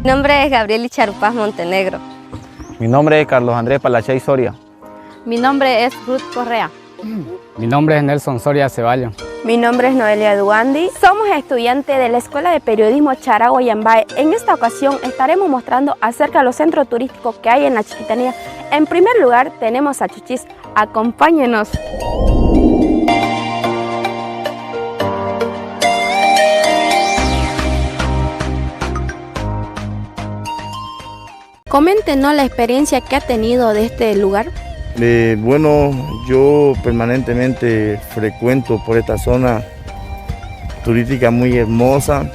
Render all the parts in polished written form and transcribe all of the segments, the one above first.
Mi nombre es Gabriel Charupaz Montenegro. Mi nombre es Carlos Andrés Palachay Soria. Mi nombre es Ruth Correa. Mi nombre es Nelson Soria Ceballos. Mi nombre es Noelia Duandi. Somos estudiantes de la Escuela de Periodismo Charagua Yambae. En esta ocasión estaremos mostrando acerca de los centros turísticos que hay en la Chiquitanía. En primer lugar tenemos a Chuchis. Acompáñenos. Coméntenos la experiencia que ha tenido de este lugar. Bueno, yo permanentemente frecuento por esta zona turística muy hermosa.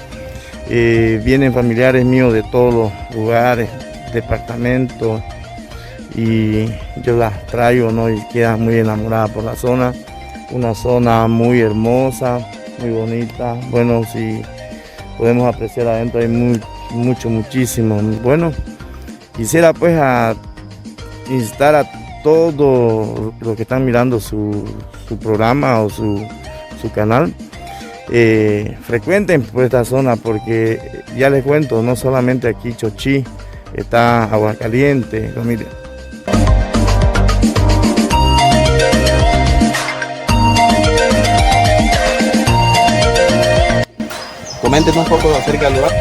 Vienen familiares míos de todos los lugares, departamentos, y yo las traigo, ¿no? Y quedan muy enamoradas por la zona. Una zona muy hermosa, muy bonita. Bueno, si podemos apreciar adentro hay muchísimo. Bueno, quisiera pues instar a todos los que están mirando su programa o su canal, frecuenten por esta zona, porque ya les cuento, no solamente aquí Chochí, está Aguascalientes, familia. Coméntenos un poco acerca del lugar.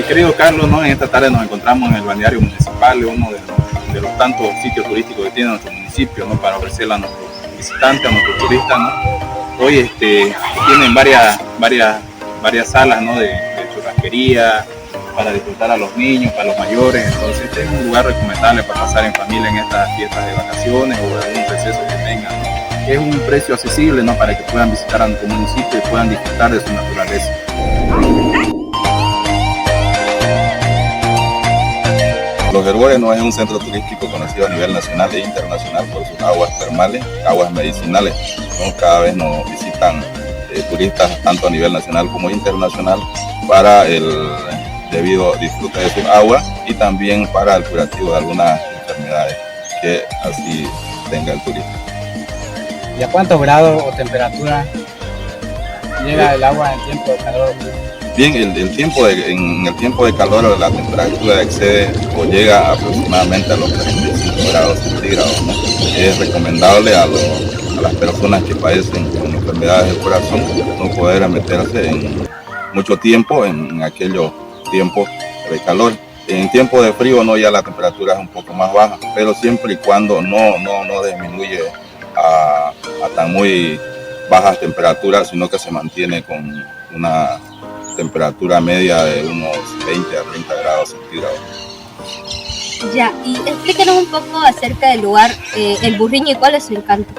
Querido Carlos, ¿no? En esta tarde nos encontramos en el balneario municipal, uno de los tantos sitios turísticos que tiene nuestro municipio, ¿no? Para ofrecerle a nuestros visitantes, a nuestros turistas, ¿no? Hoy tienen varias salas, ¿no? de churrasquería para disfrutar a los niños, para los mayores. Entonces este es un lugar recomendable para pasar en familia en estas fiestas de vacaciones o algún receso que tengan, ¿no? Es un precio accesible, ¿no? Para que puedan visitar a nuestro municipio y puedan disfrutar de su naturaleza. Los Herbores no es un centro turístico conocido a nivel nacional e internacional por sus aguas termales, aguas medicinales, ¿no? Cada vez nos visitan turistas tanto a nivel nacional como internacional para el debido disfrute de sus aguas y también para el curativo de algunas enfermedades que así tenga el turista. ¿Y a cuántos grados o temperatura llega el agua en tiempo de calor? Bien, en el tiempo de calor la temperatura excede o llega aproximadamente a los 35 grados centígrados, ¿no? Es recomendable a las personas que padecen con enfermedades del corazón no poder meterse en mucho tiempo en aquellos tiempos de calor. En tiempo de frío no, ya la temperatura es un poco más baja, pero siempre y cuando no disminuye a tan muy bajas temperaturas, sino que se mantiene con una temperatura media de unos 20 a 30 grados centígrados. Ya, y explíquenos un poco acerca del lugar, El Burriño, y cuál es su encanto.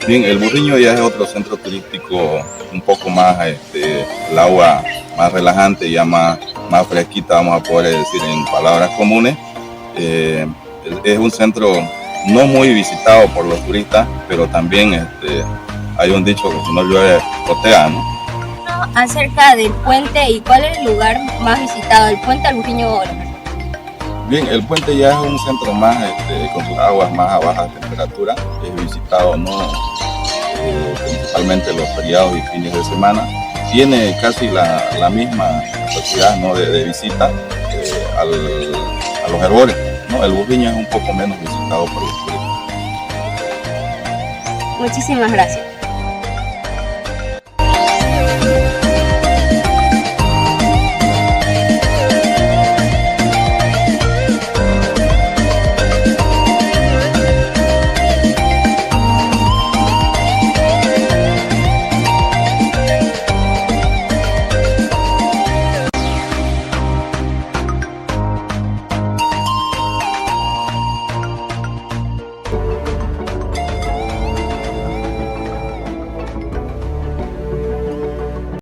Bien, El Burriño ya es otro centro turístico un poco más, el agua más relajante, ya más fresquita, vamos a poder decir en palabras comunes. Es un centro no muy visitado por los turistas, pero también hay un dicho que si no llueve, gotea, ¿no? Acerca del puente y cuál es el lugar más visitado, el puente El Burriño. Bien, el puente ya es un centro más con sus aguas más a baja temperatura, es visitado principalmente los feriados y fines de semana. Tiene casi la misma capacidad, ¿no? de visita a los Herbores, ¿no? El Burriño es un poco menos visitado por los turistas. Muchísimas gracias.